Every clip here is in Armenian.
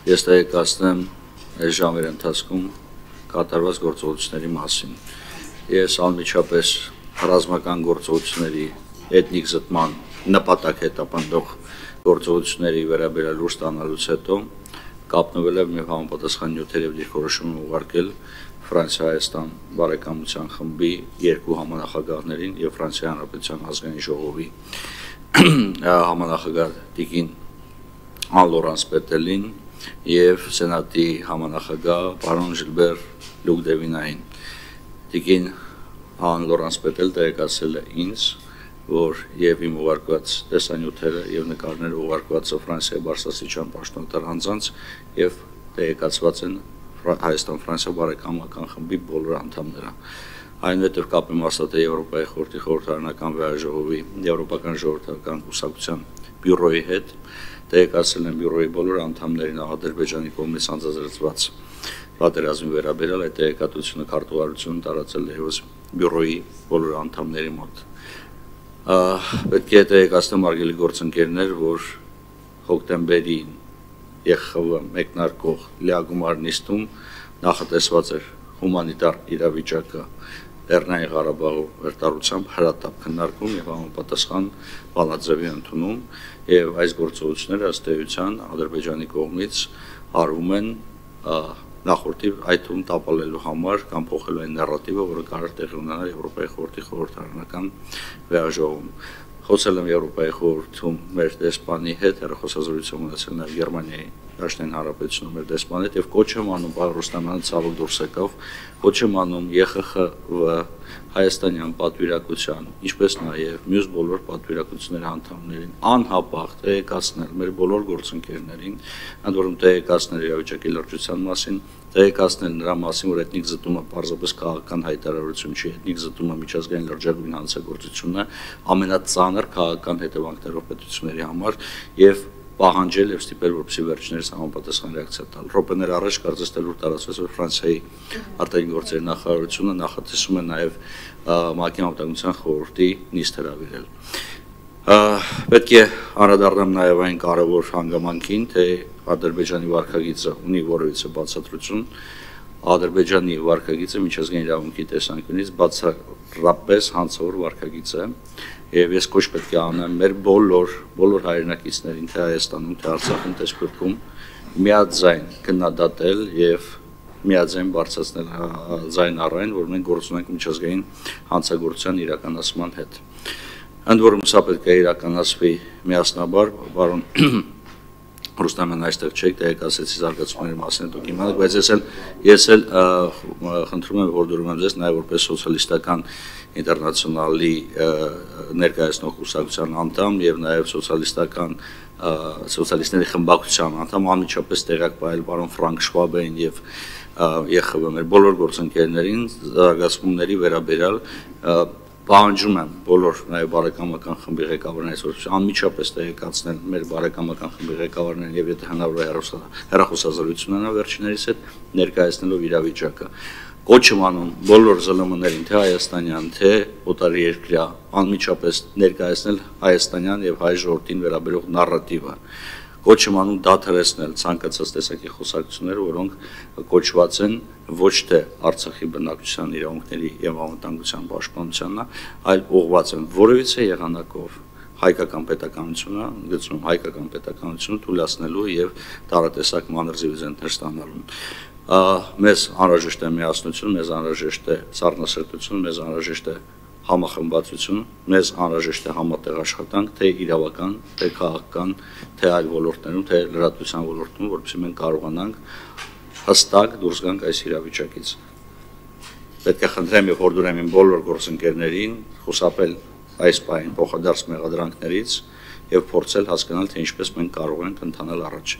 ես տեղեկացնեմ այս ժամերի ընթացքում կատարված գործողությունների մասին։ Ես անմիջապես ռազմական գործողությունների էթնիկ զտման նպատակ հետապնդող գործողությունների վերաբերյալ լուր ստանալուց հետո կապնվել եմ եւ համապատասխան նյութեր եւ դիրքորոշում ուղարկել Ֆրանսիա-Հայաստան բարեկամության խմբի երկու համանախագահներին եւ Ֆրանսիայի Հանրապետության ազգային ժողովի համանախագահ Տիկին Ան Լորանս Պետելին եւ Սենատի համանախագահ պարոն Ժիլբեր Լուկդևինային։ Տիկին Ան Լորանս Պետել տեղեկացրել է ինձ, որ եւ իմ ուղարկված տեսանյութերը եւ նկարները ուղարկված է Ֆրանսիայի բարձրաստիճան պաշտոնատար անձանց եւ տեղեկացված են Հայաստան-Ֆրանսիա բարեկամական խմբի բոլոր անդամները։ Այնուհետև կապ եմ հաստատել Եվրոպայի խորհրդի խորհրդարանական վեհաժողովի Եվրոպական ժողովրդական կուսակցության բյուրոյի հետ, տեղեկացրել եմ բյուրոյի բոլոր անդամներին Ադրբեջանի կողմից անձազերծված պատերազմի վերաբերյալ այդ տեղեկատվությունը քարտուղարությունը տարածել է ևս բյուրոյի բոլոր անդամների մոտ։ Պետք է տեղեկացնեմ արգելի գործընկերներ, որ հոկտեմբերի ԵԽՎ մեկնարկող լիագումար նիստում նախատեսված էր հումանիտար իրավիճակը Լեռնային Ղարաբաղի վերտարությամբ հրատապ քննարկում եւ համապատասխան բանաձևի ընդունում եւ այս գործողությունները ըստ էության Ադրբեջանի կողմից արվում են նախորդի այդ թվում տապալելու համար կամ փոխելու այն նարատիվը, որը կարող տեղի ունենալ Եվրոպայի խորհրդի խորհրդարանական վեհաժողովում։ Խոսել եմ Եվրոպայի խորհրդում մեր դեսպանի հետ, հեռախոսազրույցում ունեցել նաև Գերմանիայի Դաշնային Հանրապետությունում մեր դեսպանի հետ եւ կոչ եմ անում պարոն Ռուստամյանը ցավոք դուրս եկավ, կոչ եմ անում ԵԽԽՎ հայաստանյան պատվիրակության, ինչպես նաև մյուս բոլոր պատվիրակությունների անդամներին անհապաղ տեղեկացնել մեր բոլոր գործընկերներին, ընդ որում տեղեկացնել իրավիճակի լրջության մասին, տեղեկացնել նրա մասին, որ էթնիկ զտումը պարզապես քաղաքական հայտարարություն չի, էթնիկ զտումը միջազգային լրջագույն հանցագործությունն է, ամենածանր քաղաքական հետևանքներով պետությունների համար եւ պահանջել եւ ստիպել, որպեսզի վերջներս համապատասխան ռեակցիա տալ։ Ռոպեներ առաջ կարծես թե լուր տարածվեց, որ Ֆրանսիայի արտաքին գործերի նախարարությունը նախատեսում է նաեւ ՄԱԿ-ի անվտանգության խորհրդի նիստ հրավիրել։ Պետք է անդրադառնամ նաեւ այն կարևոր հանգամանքին, թե Ադրբեջանի վարքագիծը ունի որևիցե բացատրություն, Ադրբեջանի վարքագիծը միջազգային իրավունքի տեսանկյունից բացառապես հանցավոր վարքագիծ է եւ ես կոչ պետք է անեմ մեր բոլոր հայրենակիցներին թե Հայաստանում, թե Արցախում, թե Սփյուռքում միաձայն քննադատել եւ միաձայն բարձրացնել ձայն առայն, որ մենք գործ ունենք միջազգային հանցագործության իրականացման հետ։ Ընդ որում սա պետք է իրականացվի միասնաբար, պարոն Ռուստամյան այստեղ չեք, տեղեկացեցի զարգացումների մասին դուք իմանաք, բայց ես էլ խնդրում եմ, որ դուրում եմ ձեզ նաև որպես սոցիալիստական ինտերնացիոնալի ներկայացնող կուսակցության անդամ եւ նաև սոցիալիստների խմբակցության անդամ, անմիջապես տեղյակ պահել պարոն Ֆրանկ Շվաբեին եւ ԵԽՎ մեր բոլոր գործընկերներին զարգացումների վերաբերյալ պահանջում եմ բոլոր նաև բարեկամական խմբի ղեկավարներից, որ անմիջապես տեղեկացնել մեր բարեկամական խմբի ղեկավարներին եւ եթե հնարավոր է հեռախոսազրույց ունենա վերջիններիս հետ ներկայացնելով իրավիճակը։ Կոչ եմ անում բոլոր ԶԼՄ-ներին, թե հայաստանյան, թե օտարի երկրյա, անմիջապես ներկայացնել հայաստանյան եւ հայ ժողովրդին վերաբերող նարատիվը։ Կոչ եմ անում դադարեցնել ցանկացած տեսակի խոսակցությունները, որոնք կոչված են ոչ թե Արցախի բնակչության իրավունքների եւ անվտանգության պաշտպանությանն, այլ ուղղված են որևիցե եղանակով հայկական պետականությունը, գծում հայկական պետականությունը թույլատնելու եւ տարատեսակ մանր դիվիզենտներ ստանալու։ Մեզ անհրաժեշտ է միասնություն, մեզ անհրաժեշտ է սառնասրտություն, մեզ անհրաժեշտ է համախմբվածություն, մեզ անհրաժեշտ է համատեղ աշխատանք, թե իրավական, թե քաղաքական, թե այլ ոլորտներում, թե լրատվության ոլորտում, որովհետեւ մենք կարողանանք հստակ դուրս գանք այս իրավիճակից։ Պետք է խնդրեմ եւ հորդորեմ իմ բոլոր գործընկերներին խուսափել այս պահին փոխադարձ մեղադրանքներից եւ փորձել հասկանալ, թե ինչպես մենք կարող ենք ընթանալ առաջ։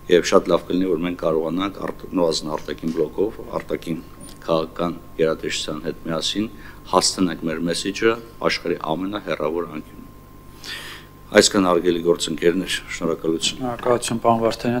Եվ շատ լավ կլինի, որ մենք կարողանանք նույնիսկ արտաքին բլոկով, արտաքին քաղաքական գերատեսչության հետ միասին հասցնենք մեր մեսեջը աշխարհի ամենահեռավոր անկյունում։ Այսքան արգելի գործընկերներ, շնորհակալություն։ Շնորհակալություն, պարոն Վարդանյան։